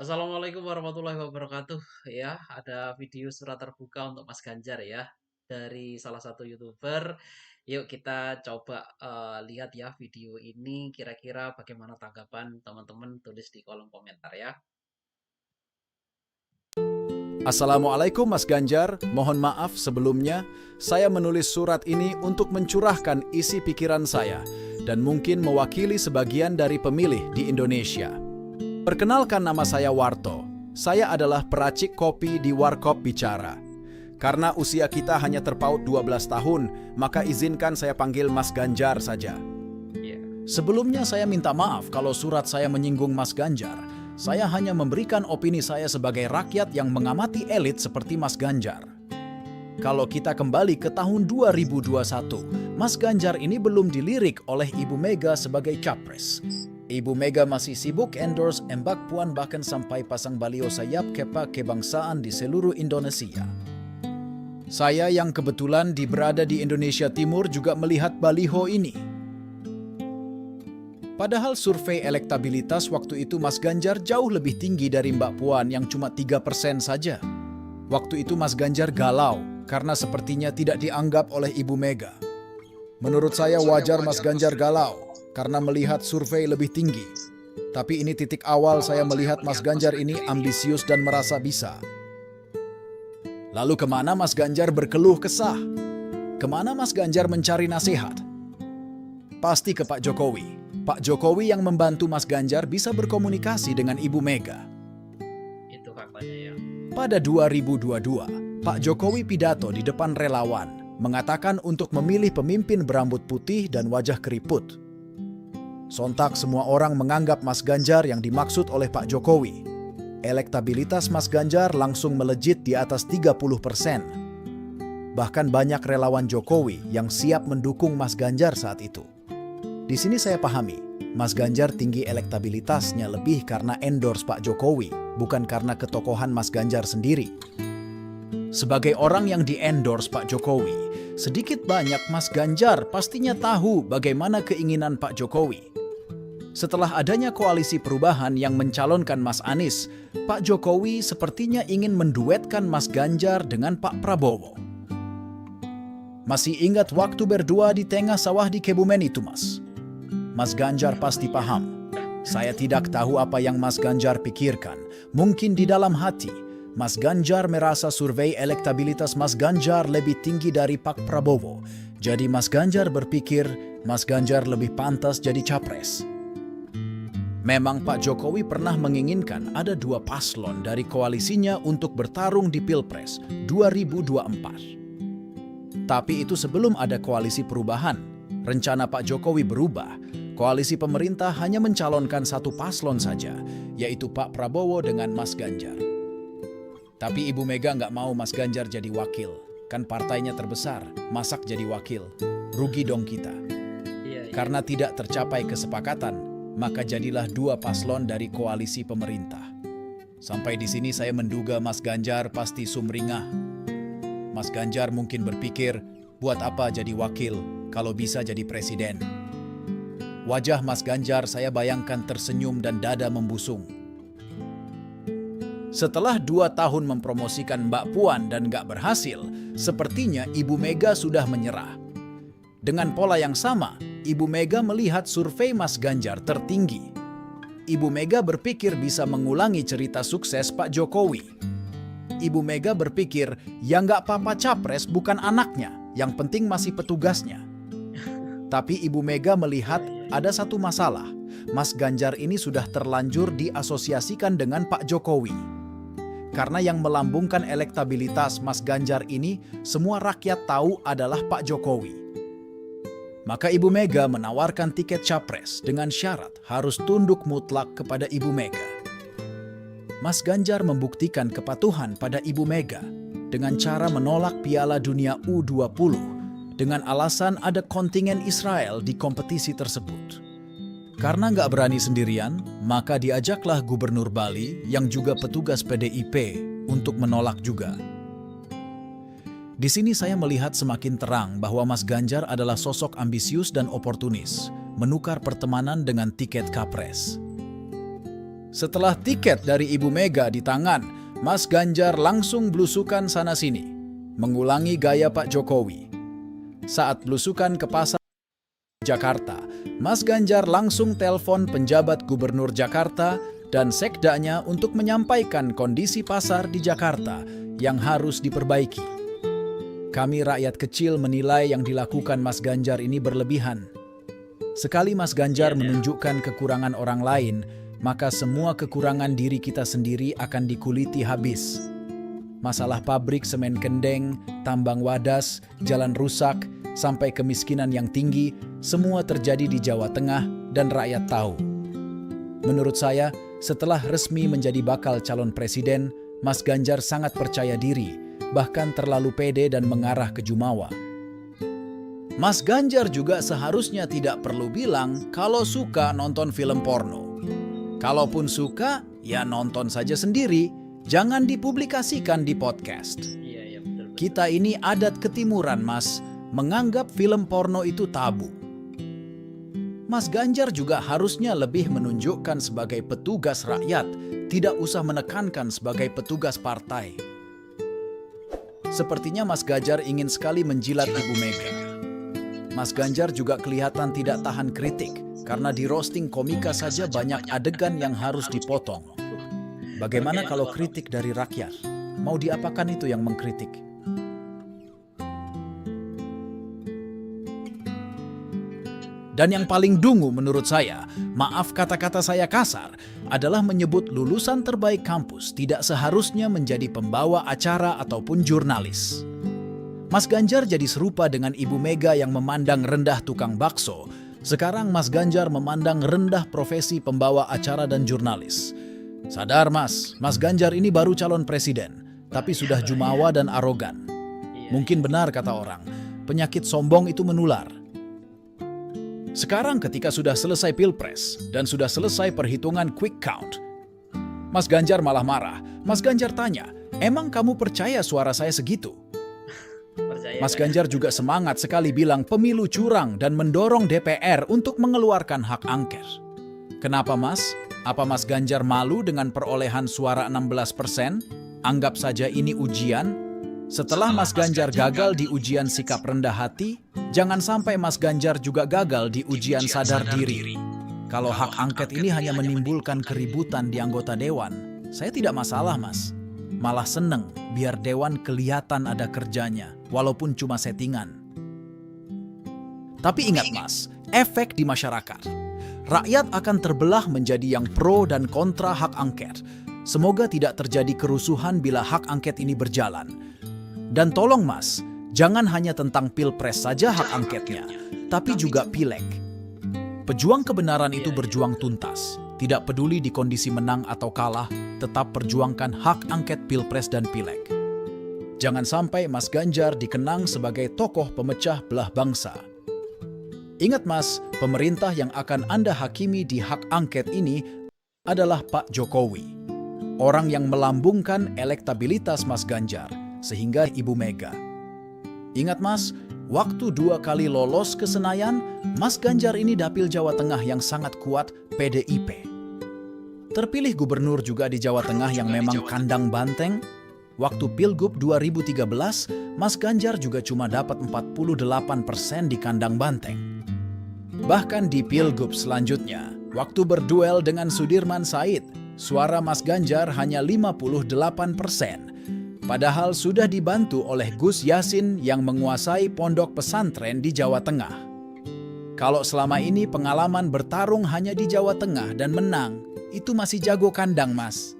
Assalamualaikum warahmatullahi wabarakatuh. Ya, ada video surat terbuka untuk Mas Ganjar ya dari salah satu YouTuber. Yuk kita coba lihat ya video ini kira-kira bagaimana tanggapan teman-teman, tulis di kolom komentar ya. Assalamualaikum Mas Ganjar, mohon maaf sebelumnya saya menulis surat ini untuk mencurahkan isi pikiran saya dan mungkin mewakili sebagian dari pemilih di Indonesia. Perkenalkan, nama saya Warto. Saya adalah peracik kopi di Warkop Bicara. Karena usia kita hanya terpaut 12 tahun, maka izinkan saya panggil Mas Ganjar saja. Ya. Sebelumnya saya minta maaf kalau surat saya menyinggung Mas Ganjar. Saya hanya memberikan opini saya sebagai rakyat yang mengamati elit seperti Mas Ganjar. Kalau kita kembali ke tahun 2021, Mas Ganjar ini belum dilirik oleh Ibu Mega sebagai capres. Ibu Mega masih sibuk endorse Mbak Puan, bahkan sampai pasang baliho sayap kepa kebangsaan di seluruh Indonesia. Saya yang kebetulan berada di Indonesia Timur juga melihat baliho ini. Padahal survei elektabilitas waktu itu Mas Ganjar jauh lebih tinggi dari Mbak Puan yang cuma 3% saja. Waktu itu Mas Ganjar galau karena sepertinya tidak dianggap oleh Ibu Mega. Menurut saya wajar Mas Ganjar galau karena melihat survei lebih tinggi. Tapi ini titik awal saya melihat Mas Ganjar ini ambisius dan merasa bisa. Lalu kemana Mas Ganjar berkeluh kesah? Kemana Mas Ganjar mencari nasihat? Pasti ke Pak Jokowi. Pak Jokowi yang membantu Mas Ganjar bisa berkomunikasi dengan Ibu Mega. Itu faktanya ya. Pada 2022, Pak Jokowi pidato di depan relawan, mengatakan untuk memilih pemimpin berambut putih dan wajah keriput. Sontak semua orang menganggap Mas Ganjar yang dimaksud oleh Pak Jokowi. Elektabilitas Mas Ganjar langsung melejit di atas 30%. Bahkan banyak relawan Jokowi yang siap mendukung Mas Ganjar saat itu. Di sini saya pahami, Mas Ganjar tinggi elektabilitasnya lebih karena endorse Pak Jokowi, bukan karena ketokohan Mas Ganjar sendiri. Sebagai orang yang di-endorse Pak Jokowi, sedikit banyak Mas Ganjar pastinya tahu bagaimana keinginan Pak Jokowi. Setelah adanya koalisi perubahan yang mencalonkan Mas Anies, Pak Jokowi sepertinya ingin menduetkan Mas Ganjar dengan Pak Prabowo. Masih ingat waktu berdua di tengah sawah di Kebumen itu, Mas? Mas Ganjar pasti paham. Saya tidak tahu apa yang Mas Ganjar pikirkan. Mungkin di dalam hati, Mas Ganjar merasa survei elektabilitas Mas Ganjar lebih tinggi dari Pak Prabowo. Jadi Mas Ganjar berpikir Mas Ganjar lebih pantas jadi capres. Memang Pak Jokowi pernah menginginkan ada dua paslon dari koalisinya untuk bertarung di Pilpres 2024. Tapi itu sebelum ada koalisi perubahan. Rencana Pak Jokowi berubah. Koalisi pemerintah hanya mencalonkan satu paslon saja, yaitu Pak Prabowo dengan Mas Ganjar. Tapi Ibu Mega nggak mau Mas Ganjar jadi wakil. Kan partainya terbesar, masak jadi wakil. Rugi dong kita. Iya, iya. Karena tidak tercapai kesepakatan, maka jadilah dua paslon dari koalisi pemerintah. Sampai di sini saya menduga Mas Ganjar pasti sumringah. Mas Ganjar mungkin berpikir, buat apa jadi wakil kalau bisa jadi presiden? Wajah Mas Ganjar saya bayangkan tersenyum dan dada membusung. Setelah 2 tahun mempromosikan Mbak Puan dan gak berhasil, sepertinya Ibu Mega sudah menyerah. Dengan pola yang sama, Ibu Mega melihat survei Mas Ganjar tertinggi. Ibu Mega berpikir bisa mengulangi cerita sukses Pak Jokowi. Ibu Mega berpikir, ya nggak apa-apa capres bukan anaknya, yang penting masih petugasnya. Tapi Ibu Mega melihat ada satu masalah, Mas Ganjar ini sudah terlanjur diasosiasikan dengan Pak Jokowi. Karena yang melambungkan elektabilitas Mas Ganjar ini, semua rakyat tahu adalah Pak Jokowi. Maka Ibu Mega menawarkan tiket capres dengan syarat harus tunduk mutlak kepada Ibu Mega. Mas Ganjar membuktikan kepatuhan pada Ibu Mega dengan cara menolak Piala Dunia U20 dengan alasan ada kontingen Israel di kompetisi tersebut. Karena nggak berani sendirian, maka diajaklah Gubernur Bali yang juga petugas PDIP untuk menolak juga. Di sini saya melihat semakin terang bahwa Mas Ganjar adalah sosok ambisius dan oportunis, menukar pertemanan dengan tiket capres. Setelah tiket dari Ibu Mega di tangan, Mas Ganjar langsung blusukan sana-sini, mengulangi gaya Pak Jokowi. Saat blusukan ke pasar Jakarta, Mas Ganjar langsung telepon penjabat Gubernur Jakarta dan sekdanya untuk menyampaikan kondisi pasar di Jakarta yang harus diperbaiki. Kami rakyat kecil menilai yang dilakukan Mas Ganjar ini berlebihan. Sekali Mas Ganjar menunjukkan kekurangan orang lain, maka semua kekurangan diri kita sendiri akan dikuliti habis. Masalah pabrik semen kendeng, tambang wadas, jalan rusak, sampai kemiskinan yang tinggi, semua terjadi di Jawa Tengah dan rakyat tahu. Menurut saya, setelah resmi menjadi bakal calon presiden, Mas Ganjar sangat percaya diri, bahkan terlalu pede dan mengarah ke Jumawa. Mas Ganjar juga seharusnya tidak perlu bilang kalau suka nonton film porno. Kalaupun suka, ya nonton saja sendiri, jangan dipublikasikan di podcast. Iya, betul. Kita ini adat ketimuran, Mas, menganggap film porno itu tabu. Mas Ganjar juga harusnya lebih menunjukkan sebagai petugas rakyat, tidak usah menekankan sebagai petugas partai. Sepertinya Mas Ganjar ingin sekali menjilat Ibu Mega. Mas Ganjar juga kelihatan tidak tahan kritik, karena di roasting komika saja banyak adegan yang harus dipotong. Bagaimana kalau kritik dari rakyat? Mau diapakan itu yang mengkritik? Dan yang paling dungu menurut saya, maaf kata-kata saya kasar, adalah menyebut lulusan terbaik kampus tidak seharusnya menjadi pembawa acara ataupun jurnalis. Mas Ganjar jadi serupa dengan Ibu Mega yang memandang rendah tukang bakso. Sekarang Mas Ganjar memandang rendah profesi pembawa acara dan jurnalis. Sadar Mas Ganjar ini baru calon presiden, tapi sudah jumawa dan arogan. Mungkin benar kata orang, penyakit sombong itu menular. Sekarang ketika sudah selesai pilpres dan sudah selesai perhitungan quick count, Mas Ganjar malah marah. Mas Ganjar tanya, emang kamu percaya suara saya segitu? Mas Ganjar juga semangat sekali bilang pemilu curang dan mendorong DPR untuk mengeluarkan hak angket. Kenapa Mas? Apa Mas Ganjar malu dengan perolehan suara 16%? Anggap saja ini ujian. Setelah Mas Ganjar gagal di ujian sikap rendah hati, jangan sampai Mas Ganjar juga gagal di ujian sadar diri. Kalau hak angket ini hanya menimbulkan keributan di anggota dewan, saya tidak masalah Mas. Malah seneng biar dewan kelihatan ada kerjanya, walaupun cuma settingan. Tapi ingat Mas, efek di masyarakat. Rakyat akan terbelah menjadi yang pro dan kontra hak angket. Semoga tidak terjadi kerusuhan bila hak angket ini berjalan. Dan tolong Mas, jangan hanya tentang pilpres saja hak angketnya, tapi juga pileg. Pejuang kebenaran itu berjuang tuntas. Tidak peduli di kondisi menang atau kalah, tetap perjuangkan hak angket pilpres dan pileg. Jangan sampai Mas Ganjar dikenang sebagai tokoh pemecah belah bangsa. Ingat Mas, pemerintah yang akan Anda hakimi di hak angket ini adalah Pak Jokowi. Orang yang melambungkan elektabilitas Mas Ganjar, sehingga Ibu Mega. Ingat Mas, waktu 2 kali lolos ke Senayan, Mas Ganjar ini dapil Jawa Tengah yang sangat kuat PDIP. Terpilih gubernur juga di Jawa Tengah yang memang kandang banteng. Waktu Pilgub 2013, Mas Ganjar juga cuma dapat 48% di kandang banteng. Bahkan di Pilgub selanjutnya, waktu berduel dengan Sudirman Said, suara Mas Ganjar hanya 58%. Padahal sudah dibantu oleh Gus Yassin yang menguasai pondok pesantren di Jawa Tengah. Kalau selama ini pengalaman bertarung hanya di Jawa Tengah dan menang, itu masih jago kandang Mas.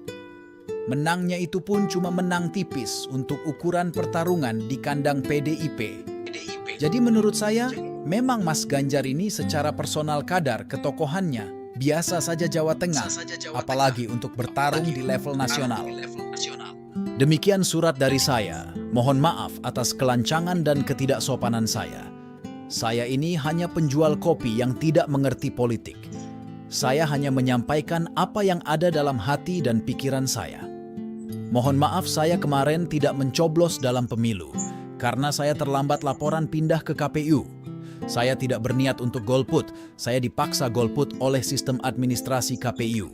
Menangnya itu pun cuma menang tipis untuk ukuran pertarungan di kandang PDIP. Jadi menurut saya, memang Mas Ganjar ini secara personal kadar ketokohannya biasa saja Jawa Tengah, apalagi untuk bertarung di level nasional. Demikian surat dari saya. Mohon maaf atas kelancangan dan ketidaksopanan saya. Saya ini hanya penjual kopi yang tidak mengerti politik. Saya hanya menyampaikan apa yang ada dalam hati dan pikiran saya. Mohon maaf saya kemarin tidak mencoblos dalam pemilu, karena saya terlambat laporan pindah ke KPU. Saya tidak berniat untuk golput, saya dipaksa golput oleh sistem administrasi KPU.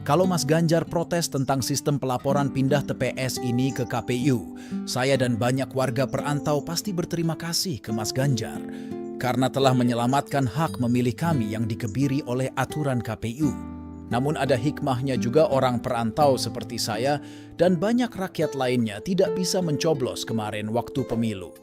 Kalau Mas Ganjar protes tentang sistem pelaporan pindah TPS ini ke KPU, saya dan banyak warga perantau pasti berterima kasih ke Mas Ganjar karena telah menyelamatkan hak memilih kami yang dikebiri oleh aturan KPU. Namun ada hikmahnya juga orang perantau seperti saya dan banyak rakyat lainnya tidak bisa mencoblos kemarin waktu pemilu.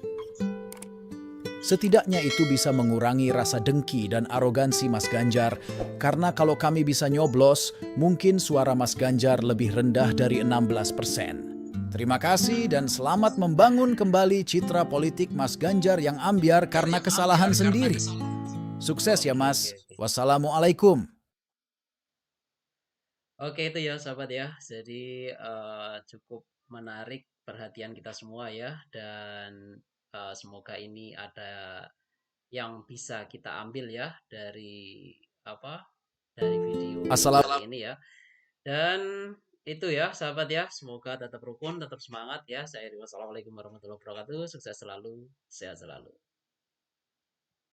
Setidaknya itu bisa mengurangi rasa dengki dan arogansi Mas Ganjar, karena kalau kami bisa nyoblos, mungkin suara Mas Ganjar lebih rendah dari 16%. Terima kasih dan selamat membangun kembali citra politik Mas Ganjar yang ambyar karena kesalahan sendiri. Sukses ya Oke, oke, Mas. oke. Wassalamualaikum. Oke, itu ya sahabat ya. Jadi cukup menarik perhatian kita semua ya, dan semoga ini ada yang bisa kita ambil ya dari apa? Dari video kali Assalamualaikum. ini ya. Dan itu ya sahabat ya, semoga tetap rukun, tetap semangat ya. Saya Eri, wassalamualaikum warahmatullahi wabarakatuh. Sukses selalu, sehat selalu.